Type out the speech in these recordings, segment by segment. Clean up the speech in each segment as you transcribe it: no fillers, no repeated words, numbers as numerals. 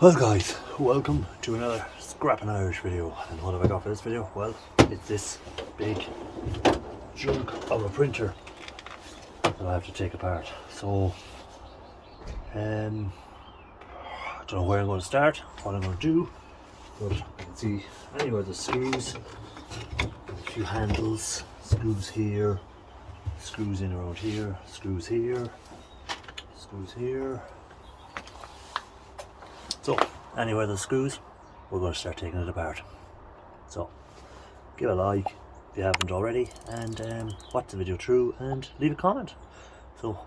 Well guys, welcome to another Scrapping Irish video. And what have I got for this video? Well, it's this big chunk of a printer that I have to take apart. So, I don't know where I'm going to start, what I'm going to do, but you can see anywhere the screws, a few handles, screws here, screws in around here, screws here, screws here. So, anywhere there's screws, we're going to start taking it apart. So, give a like if you haven't already, and watch the video through and leave a comment. So,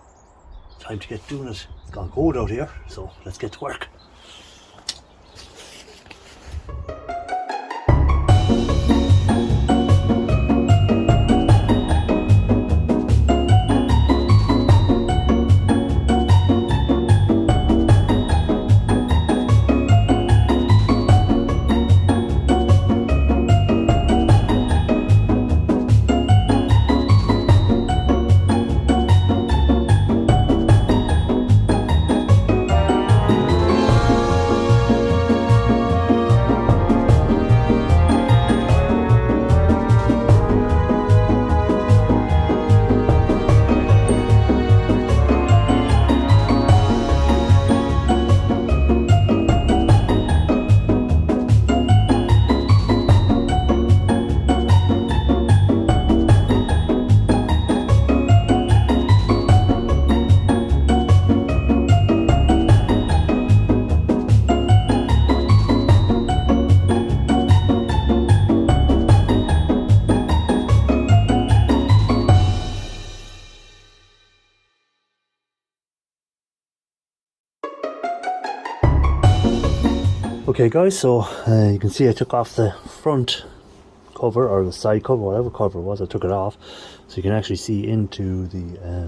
time to get doing it. It's gone cold out here, so let's get to work. Okay guys, so you can see I took off the front cover or the side cover, whatever cover it was. I took it off, so you can actually see into the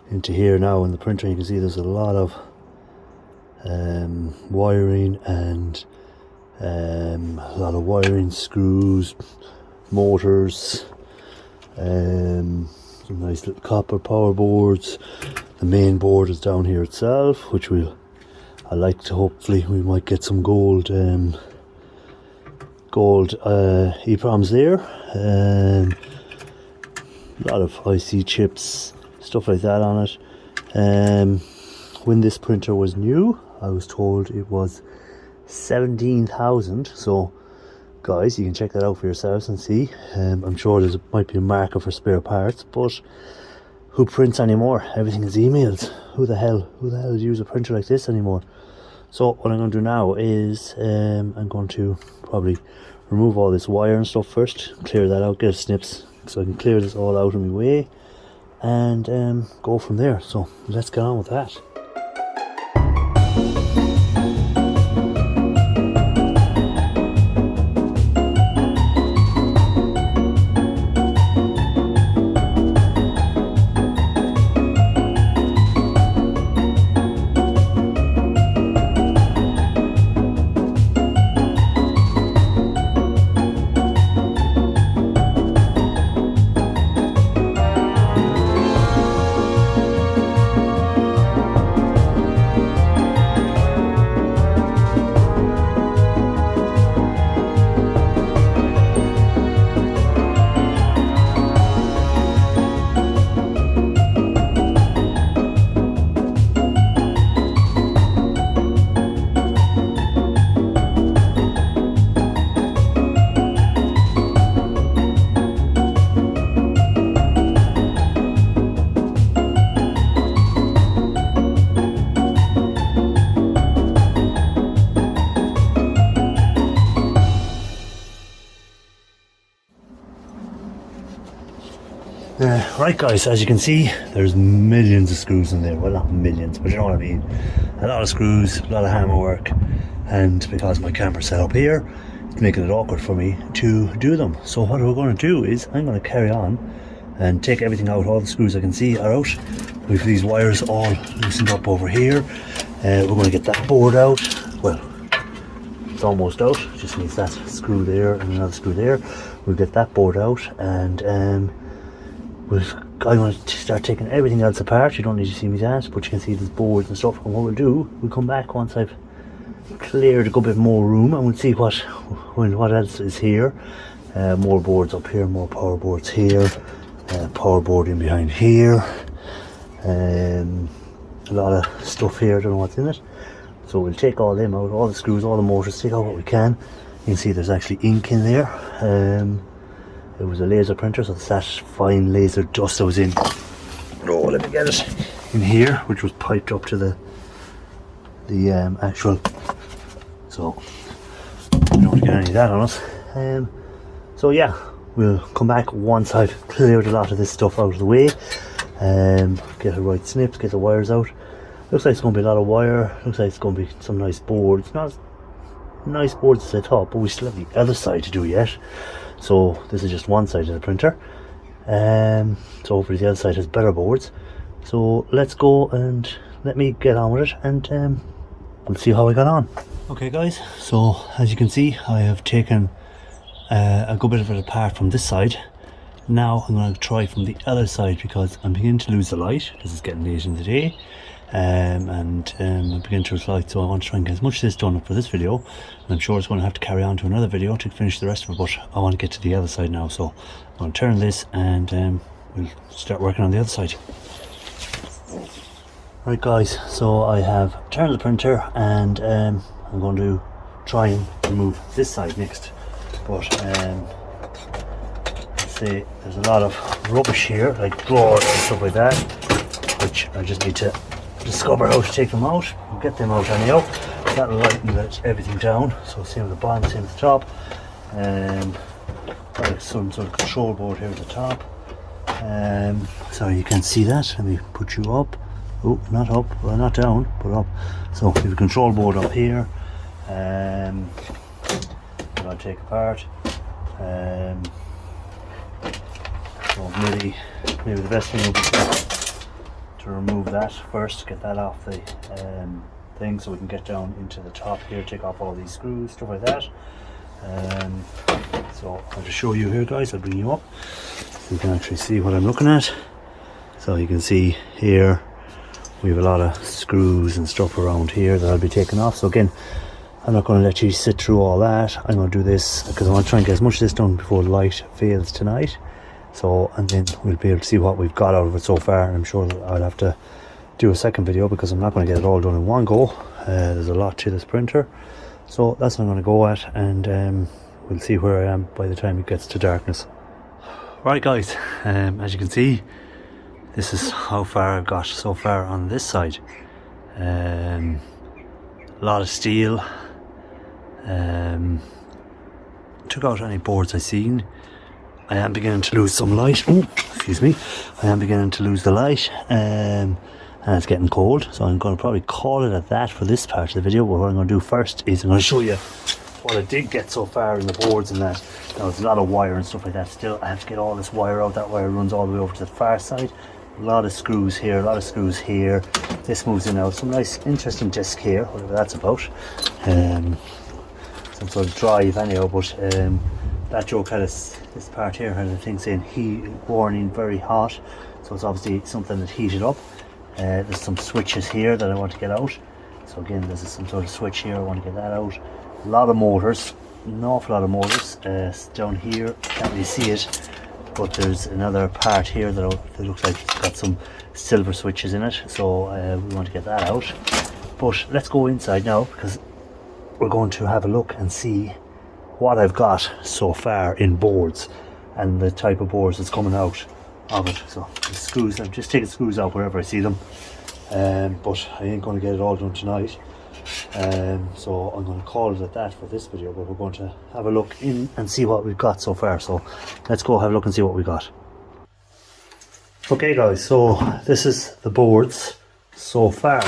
into here now in the printer. You can see there's a lot of wiring and a lot of wiring, screws, motors, some nice little copper power boards. The main board is down here itself, which I like to, hopefully we might get some gold EEPROMs there. A lot of IC chips, stuff like that on it. When this printer was new, I was told it was 17,000. So guys, you can check that out for yourselves and see. I'm sure might be a market for spare parts, but who prints anymore? Everything is emailed. Who the hell would use a printer like this anymore? So what I'm going to do now is I'm going to probably remove all this wire and stuff first, clear that out, get snips so I can clear this all out of my way, and go from there. So let's get on with that. Right guys, as you can see, there's millions of screws in there. Well, not millions, but you know what I mean. A lot of screws, a lot of hammer work, and because my camera's set up here, it's making it awkward for me to do them. So what we're going to do is I'm going to carry on and take everything out. All the screws I can see are out. We've these wires all loosened up over here. We're going to get that board out. Well, it's almost out. It just needs that screw there and another screw there. We'll get that board out, and I'm going to start taking everything else apart. You don't need to see me that, but you can see there's boards and stuff. And what we'll do, we'll come back once I've cleared a good bit more room, and we'll see what else is here. More boards up here, more power boards here, power board in behind here, a lot of stuff here, I don't know what's in it. So we'll take all them out, all the screws, all the motors, take out what we can. You can see there's actually ink in there. It was a laser printer, so it's that fine laser dust that was in. Oh, let me get it in here, which was piped up to the actual. So we don't get any of that on us. So yeah, we'll come back once I've cleared a lot of this stuff out of the way. Get the right snips, get the wires out. Looks like it's going to be a lot of wire. Looks like it's going to be some nice boards. Not nice boards at the top, but we still have the other side to do yet. So this is just one side of the printer. So hopefully the other side has better boards. So let's go and let me get on with it, and we'll see how I got on. Okay guys, so as you can see, I have taken a good bit of it apart from this side. Now I'm going to try from the other side, because I'm beginning to lose the light. This is getting late in the day, and I'm beginning to lose light, so I want to try and get as much of this done for this video. And I'm sure it's going to have to carry on to another video to finish the rest of it, but I want to get to the other side now, so I'm going to turn this and we'll start working on the other side. Right guys, so I have turned the printer, and I'm going to try and remove this side next, but see, there's a lot of rubbish here, like drawers and stuff like that, which I just need to discover how to take them out. We'll get them out anyhow. That'll lighten everything down. So same with the bottom, same with the top. Like some sort of control board here at the top. So you can see that. Let me put you up. Oh, not up, well, not down, but up. So we have a control board up here. I'm going to take apart. So maybe the best thing would be to remove that first, get that off the thing, so we can get down into the top here, take off all these screws, stuff like that. So I'll just show you here guys, I'll bring you up so you can actually see what I'm looking at. So you can see here we have a lot of screws and stuff around here that I'll be taking off. So again, I'm not going to let you sit through all that. I'm going to do this because I want to try and get as much of this done before the light fails tonight. So, and then we'll be able to see what we've got out of it so far. I'm sure that I'll have to do a second video because I'm not going to get it all done in one go. There's a lot to this printer. So that's what I'm going to go at, and we'll see where I am by the time it gets to darkness. Right guys, as you can see, this is how far I've got so far on this side. A lot of steel. Took out any boards I seen. I am beginning to lose some light. Oh, excuse me. I am beginning to lose the light, and it's getting cold, so I'm going to probably call it at that for this part of the video. But what I'm going to do first is I'm going to show you what I did get so far in the boards and that. Now, there's a lot of wire and stuff like that still. I have to get all this wire out. That wire runs all the way over to the far side. A lot of screws here, a lot of screws here. This moves in and out. Some nice interesting disc here, whatever that's about. Some sort of drive anyhow, but that joke had this part here had a thing saying heat warning, very hot, so it's obviously something that heated up. There's some switches here that I want to get out. So again, there's some sort of switch here, I want to get that out. A lot of motors, an awful lot of motors. Down here, can't really see it, but there's another part here that looks like it's got some silver switches in it, so we want to get that out. But let's go inside now, because we're going to have a look and see what I've got so far in boards and the type of boards that's coming out of it. So the screws, I'm just taking screws out wherever I see them, but I ain't going to get it all done tonight. So I'm going to call it at that for this video, but we're going to have a look in and see what we've got so far. So let's go have a look and see what we got. Okay guys, so this is the boards so far.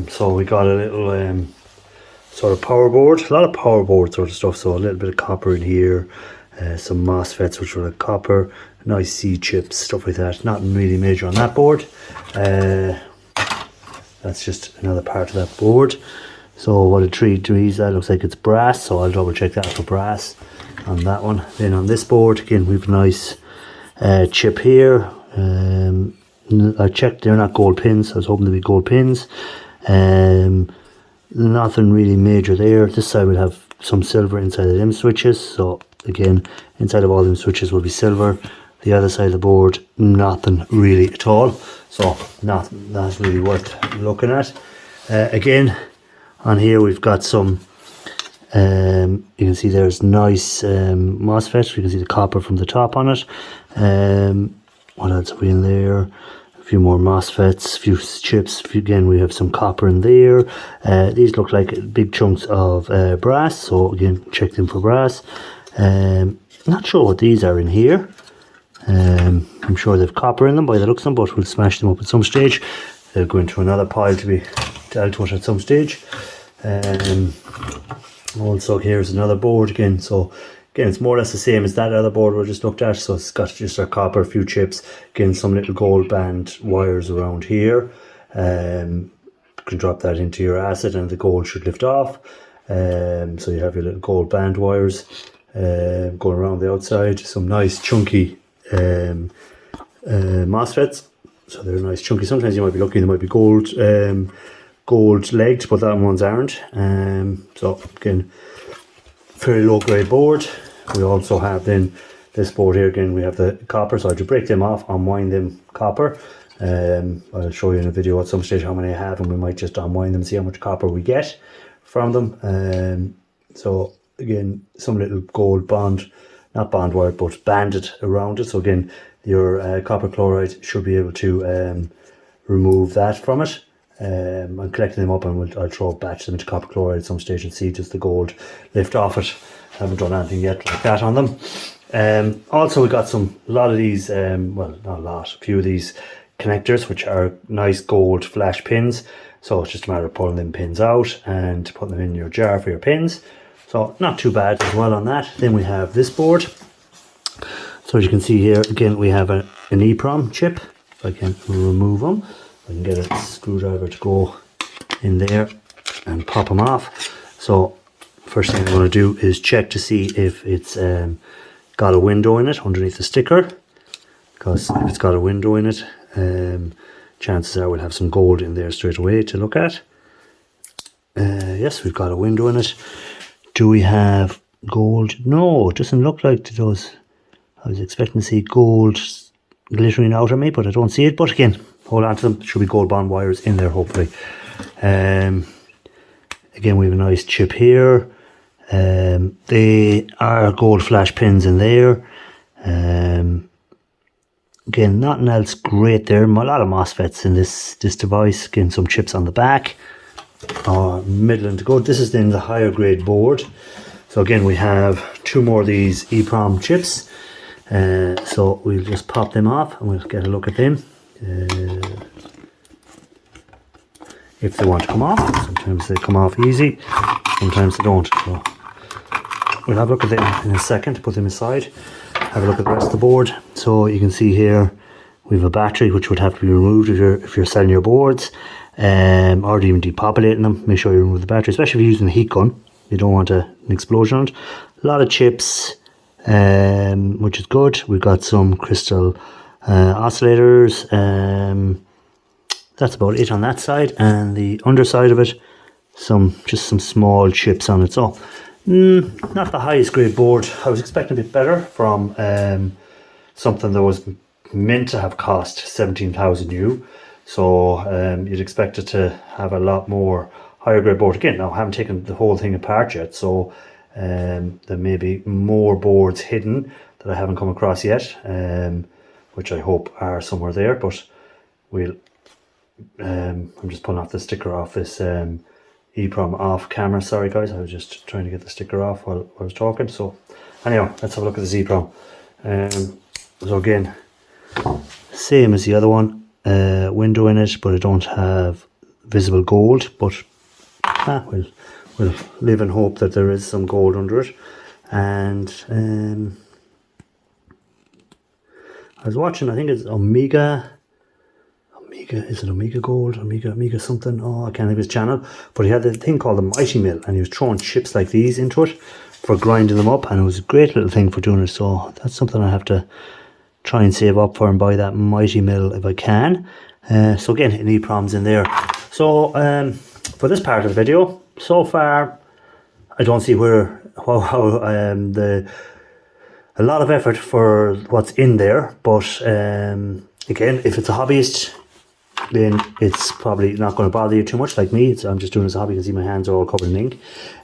So we got a little sort of power board, a lot of power board sort of stuff, so a little bit of copper in here, some MOSFETs which were like copper, nice C chips, stuff like that. Nothing really major on that board. That's just another part of that board. So what a treat is, that looks like it's brass, so I'll double check that for brass on that one. Then on this board again, we've a nice chip here. I checked, they're not gold pins, I was hoping to be gold pins. nothing really major there. This side will have some silver inside of them switches, so again, inside of all them switches will be silver. The other side of the board, nothing really at all, so not really worth looking at. Again, on here we've got some, you can see there's nice MOSFET. You can see the copper from the top on it. What else have we in there? A few more MOSFETs, a few chips. Again, we have some copper in there. These look like big chunks of brass, so again, check them for brass. Not sure what these are in here. I'm sure they've copper in them by the looks of them, but we'll smash them up at some stage. They'll go into another pile to be dealt with at some stage. Also, here's another board again. So again, it's more or less the same as that other board we just looked at. So it's got just our copper, a few chips, again some little gold band wires around here. You can drop that into your acid and the gold should lift off. So you have your little gold band wires going around the outside. Some nice chunky MOSFETs. So they're nice chunky. Sometimes you might be lucky, they might be gold legged, but that ones aren't. So again, very low grade board. We also have then this board here. Again, we have the copper, so I just break them off, unwind them copper. I'll show you in a video at some stage how many I have, and we might just unwind them, see how much copper we get from them. So again, some little gold bond, not bond wire, but banded around it. So again, your copper chloride should be able to remove that from it. I'm collecting them up, and I'll throw batch them into copper chloride at some stage and see just the gold lift off it. I haven't done anything yet like that on them. Also, we got a lot of these, well, not a lot, a few of these connectors, which are nice gold flash pins. So it's just a matter of pulling them pins out and putting them in your jar for your pins. So not too bad as well on that. Then we have this board. So as you can see here, again, we have an EEPROM chip. If I can remove them, I can get a screwdriver to go in there and pop them off. So first thing I'm going to do is check to see if it's got a window in it underneath the sticker, because if it's got a window in it, chances are we'll have some gold in there straight away to look at. Yes, we've got a window in it. Do we have gold? No, it doesn't look like it does. I was expecting to see gold glittering out at me, but I don't see it. But again, hold on to them. There should be gold bond wires in there, hopefully. Again, we have a nice chip here. They are gold flash pins in there. Again, nothing else great there. A lot of MOSFETs in this device. Again, some chips on the back. Middling to good. This is then the higher grade board. So again, we have two more of these EEPROM chips. So we'll just pop them off and we'll get a look at them. If they want to come off. Sometimes they come off easy, sometimes they don't. So we'll have a look at them in a second, put them aside, have a look at the rest of the board. So you can see here we have a battery which would have to be removed if you're selling your boards, or even depopulating them. Make sure you remove the battery, especially if you're using a heat gun. You don't want an explosion on it. A lot of chips, which is good. We've got some crystal oscillators. That's about it on that side, and the underside of it, just some small chips on it. So not the highest grade board. I was expecting a bit better from something that was meant to have cost 17,000 U. So you'd expect it to have a lot more higher grade board. Again, now I haven't taken the whole thing apart yet, so there may be more boards hidden that I haven't come across yet, which I hope are somewhere there. But we'll I'm just pulling off the sticker off this EEPROM off camera. Sorry guys, I was just trying to get the sticker off while I was talking. So anyhow, let's have a look at this EEPROM. So again, same as the other one, window in it, but I don't have visible gold, but we'll live and hope that there is some gold under it. And I was watching, I think it's Omega, is it Omega Gold, Omega something? Oh, I can't think of his channel, but he had a thing called the Mighty Mill, and he was throwing chips like these into it for grinding them up, and it was a great little thing for doing it. So that's something I have to try and save up for and buy that Mighty Mill if I can. So again, EEPROM's in there. So for this part of the video, so far I don't see how a lot of effort for what's in there, but again, if it's a hobbyist, then it's probably not going to bother you too much. Like me, I'm just doing it as a hobby. You can see my hands are all covered in ink.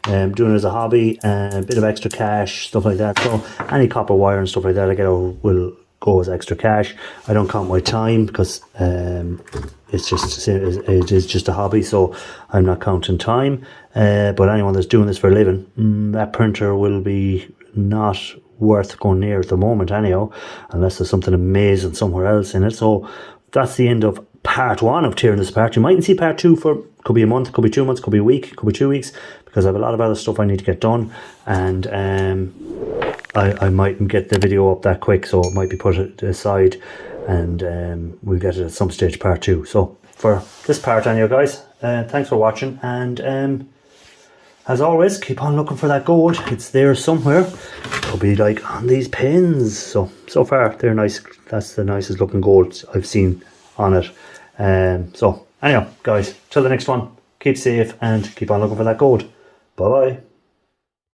Doing it as a hobby, a bit of extra cash, stuff like that. So any copper wire and stuff like that I get will go as extra cash. I don't count my time because it is just a hobby, so I'm not counting time. But anyone that's doing this for a living, that printer will be not worth going near at the moment anyhow, unless there's something amazing somewhere else in it. So that's the end of part 1 of tearing this apart. You mightn't see part 2 for, could be a month, could be 2 months, could be a week, could be 2 weeks, because I have a lot of other stuff I need to get done, and I mightn't get the video up that quick, so it might be put aside, and we'll get it at some stage, part 2. So for this part anyway, guys, thanks for watching, and as always, keep on looking for that gold. It's there somewhere. It'll be like on these pins. So far they're nice. That's the nicest looking gold I've seen on it. So anyhow, guys, till the next one, keep safe and keep on looking for that gold. Bye bye.